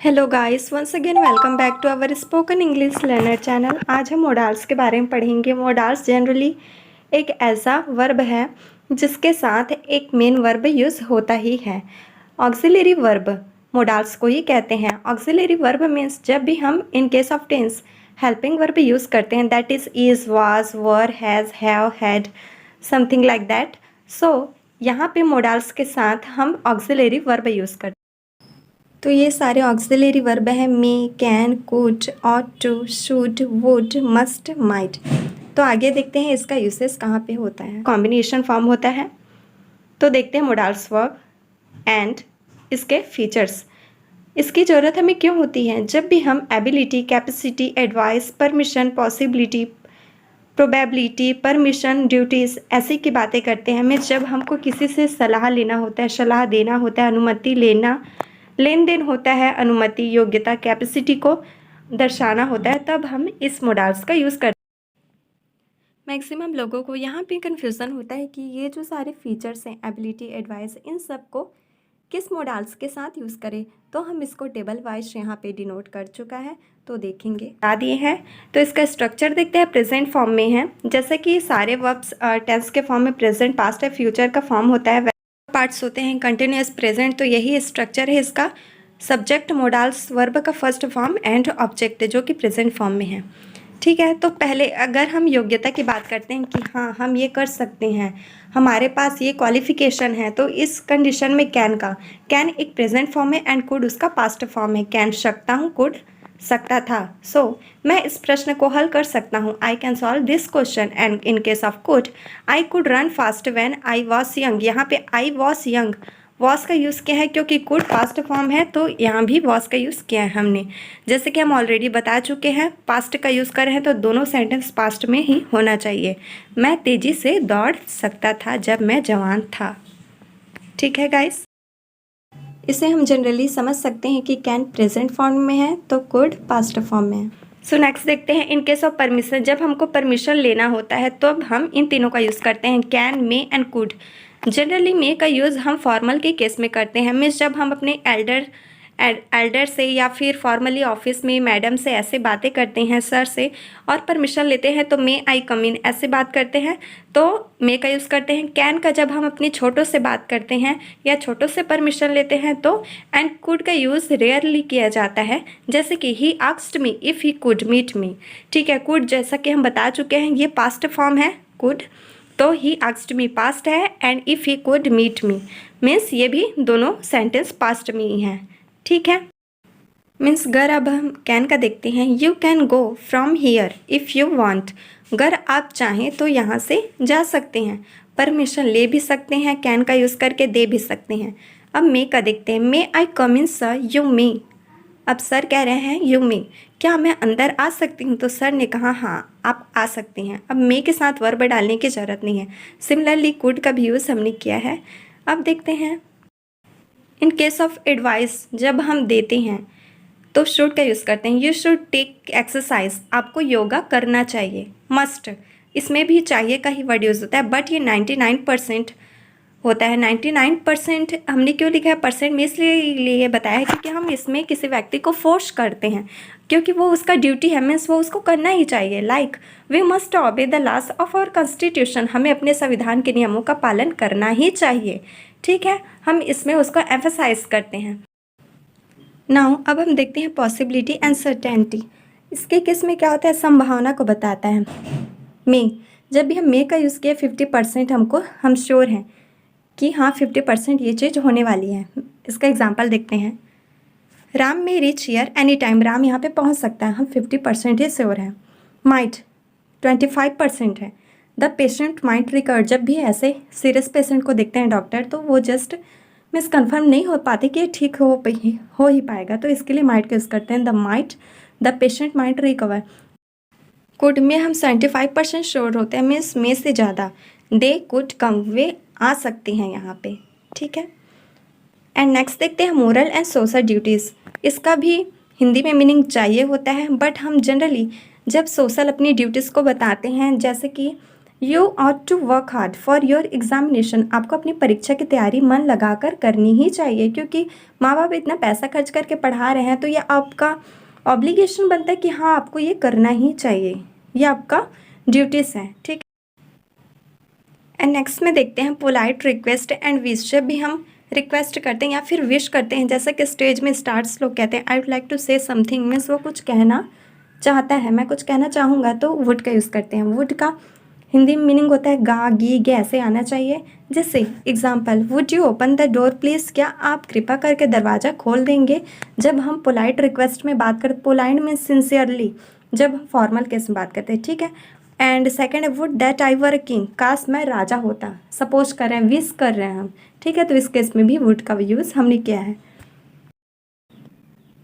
Hello guys, once again welcome back to our spoken English learner channel. आज हम modals के बारे में पढ़ेंगे। मोडाल्स जनरली एक ऐसा वर्ब है जिसके साथ एक मेन वर्ब यूज़ होता ही है। ऑक्सिलरी वर्ब मोडाल्स को ही कहते हैं। ऑक्सिलरी वर्ब मीन्स जब भी हम इन case of tense helping verb use करते हैं, that is, was, were, has, have, had, something like that. So यहाँ पे मोडाल्स के साथ हम ऑक्सिलरी वर्ब यूज़ करते हैं। तो ये सारे ऑक्सिलरी वर्ब हैं may, can, could, ought to, should, would, must, might. तो आगे देखते हैं इसका यूसेस कहाँ पे होता है। कॉम्बिनेशन फॉर्म होता है। तो देखते हैं मोडाल्स वर्ब एंड इसके फीचर्स। इसकी ज़रूरत हमें क्यों होती है? जब भी हम ability, capacity, advice, permission, possibility, probability, permission, duties ऐसी की बातें करते हैं, हमें जब हमको किसी से सलाह लेना होता है, सलाह देना होता है, अनुमति लेना, लेन देन होता है, अनुमति, योग्यता, कैपेसिटी को दर्शाना होता है, तब हम इस मोडाल्स का यूज़ करते हैं। मैक्सिमम लोगों को यहाँ पे कन्फ्यूज़न होता है कि ये जो सारे फीचर्स हैं, एबिलिटी, एडवाइस, इन सब को किस मोडाल्स के साथ यूज़ करें। तो हम इसको टेबल वाइज यहाँ पे डिनोट कर चुका है, तो देखेंगे बता दिए हैं। तो इसका स्ट्रक्चर देखते हैं, प्रेजेंट फॉर्म में है। जैसे कि सारे वर्ब्स टेंस के फॉर्म में प्रेजेंट, पास्ट है, फ्यूचर का फॉर्म होता है, पार्ट्स होते हैं, कंटिन्यूअस, प्रेजेंट। तो यही स्ट्रक्चर है इसका। सब्जेक्ट मोडाल्स वर्ब का फर्स्ट फॉर्म एंड ऑब्जेक्ट जो कि प्रेजेंट फॉर्म में है। ठीक है, तो पहले अगर हम योग्यता की बात करते हैं कि हाँ हम ये कर सकते हैं, हमारे पास ये क्वालिफिकेशन है, तो इस कंडीशन में कैन एक प्रेजेंट फॉर्म है एंड कुड उसका पास्ट फॉर्म है। कैन सकता हूँ, कुड सकता था। सो मैं इस प्रश्न को हल कर सकता हूँ। I can solve this question and in case of could, I could run fast when I was young. यहाँ पे आई वॉज यंग, वॉज का यूज़ किया है क्योंकि कुड पास्ट फॉर्म है, तो यहाँ भी वॉज का यूज़ किया है हमने। जैसे कि हम ऑलरेडी बता चुके हैं, पास्ट का यूज़ कर रहे हैं तो दोनों सेंटेंस पास्ट में ही होना चाहिए। मैं तेज़ी से दौड़ सकता था जब मैं जवान था। ठीक है गाइस, इसे हम जनरली समझ सकते हैं कि कैन प्रेजेंट फॉर्म में है तो कुड पास्ट फॉर्म में है। सो नेक्स्ट देखते हैं, इन केस ऑफ परमिशन, जब हमको परमिशन लेना होता है तो अब हम इन तीनों का यूज़ करते हैं, can, may and could. Generally may का यूज़ हम फॉर्मल के केस में करते हैं, मीन्स जब हम अपने एल्डर से या फिर फॉर्मली ऑफिस में मैडम से ऐसे बातें करते हैं, सर से, और परमिशन लेते हैं तो मे आई कम इन ऐसे बात करते हैं, तो मे का यूज़ करते हैं। कैन का जब हम अपने छोटों से बात करते हैं या छोटों से परमिशन लेते हैं तो, एंड कुड का यूज़ रेयरली किया जाता है, जैसे कि he asked me if he could meet me. ठीक है, कुड जैसा कि हम बता चुके हैं ये पास्ट फॉर्म है कुड, तो ही आस्क्ड मी पास्ट है and if he could meet me means ये भी दोनों सेंटेंस पास्ट में ही हैं। ठीक है, मीन्स गर अब हम कैन का देखते हैं। You can go from here if you want. गर आप चाहें तो यहाँ से जा सकते हैं, परमिशन ले भी सकते हैं, कैन का यूज़ करके दे भी सकते हैं। अब मे का देखते हैं। मे आई कम इन सर, यू मे। अब सर कह रहे हैं यू मे, क्या मैं अंदर आ सकती हूँ? तो सर ने कहा हाँ आप आ सकती हैं। अब मे के साथ वर्ब डालने की ज़रूरत नहीं है। सिमिलरली कुड का भी यूज़ हमने किया है। अब देखते हैं, इन केस ऑफ एडवाइस जब हम देते हैं तो शुड का यूज़ करते हैं। यू शुड टेक एक्सरसाइज, आपको योगा करना चाहिए। मस्ट, इसमें भी चाहिए का ही वर्ड यूज़ होता है, बट ये 99% होता है। 99% हमने क्यों लिखा है परसेंट में? इसलिए बताया है क्योंकि हम इसमें किसी व्यक्ति को फोर्स करते हैं, क्योंकि वो उसका ड्यूटी है, मीन्स वो उसको करना ही चाहिए। Like we must obey the laws of our constitution, हमें अपने संविधान के नियमों का पालन करना ही चाहिए। ठीक है, हम इसमें उसको एम्फेसाइज करते हैं। नाउ अब हम देखते हैं पॉसिबिलिटी एंड सर्टेनिटी। इसके केस में क्या होता है? संभावना को बताता है। मे, जब भी हम मे का यूज़ किया 50% हम श्योर हैं कि हाँ 50% ये चीज़ होने वाली है। इसका एग्जाम्पल देखते हैं। राम में reach here any time, Ram यहाँ पे पहुँच सकता है, हम 50% ही श्योर हैं। माइट 25% है। द पेशेंट माइट रिकवर, जब भी ऐसे सीरियस पेशेंट को देखते हैं डॉक्टर तो वो जस्ट मिस कन्फर्म नहीं हो पाते कि ठीक हो ही पाएगा, तो इसके लिए माइट का यूज़ करते हैं। The patient might recover. Could में हम 75% श्योर होते हैं, मीन्स में से ज़्यादा। दे कुड कम, वे आ सकती हैं यहाँ पे। ठीक है, एंड नेक्स्ट देखते हैं मोरल एंड सोशल ड्यूटीज़। इसका भी हिंदी में मीनिंग चाहिए होता है, बट हम जनरली जब सोशल अपनी ड्यूटीज़ को बताते हैं, जैसे कि you ought to work hard for your examination. आपको अपनी परीक्षा की तैयारी मन लगाकर करनी ही चाहिए, क्योंकि माँ बाप इतना पैसा खर्च करके पढ़ा रहे हैं, तो ये आपका ऑब्लिगेशन बनता है कि हाँ आपको ये करना ही चाहिए, ये आपका ड्यूटीज़ है, ठीक है। एंड नेक्स्ट में देखते हैं पोलाइट रिक्वेस्ट एंड विश। जब भी हम रिक्वेस्ट करते हैं या फिर विश करते हैं, जैसा कि स्टेज में स्टार्ट्स लोग कहते हैं I would like to say something, means वो कुछ कहना चाहता है, मैं कुछ कहना चाहूँगा, तो वुड का यूज़ करते हैं। वुड का हिंदी में मीनिंग होता है गा गी गे, ऐसे आना चाहिए। जैसे example, would you open the door please, क्या आप कृपा करके दरवाज़ा खोल देंगे। जब हम पोलाइट रिक्वेस्ट में बात करते, पोलाइट में सिंसियरली, जब हम फॉर्मल केस में बात करते हैं, ठीक है। एंड सेकेंड है would that I were king, काश मैं राजा होता, सपोज कर रहे हैं, विश कर रहे हैं हम, ठीक है। तो इस केस में भी वुड का यूज़ हमने किया है।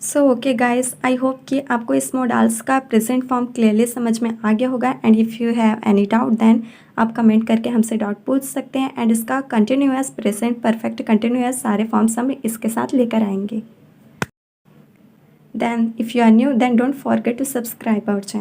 So okay guys, I hope कि आपको इस मॉडल्स का प्रेजेंट फॉर्म क्लियरली समझ में आ गया होगा। And if you have any doubt then आप कमेंट करके हमसे डाउट पूछ सकते हैं। एंड इसका कंटिन्यूअस, प्रेजेंट, परफेक्ट, कंटिन्यूअस सारे फॉर्म्स हम इसके साथ लेकर आएंगे। Then if you are new then don't forget to subscribe our channel.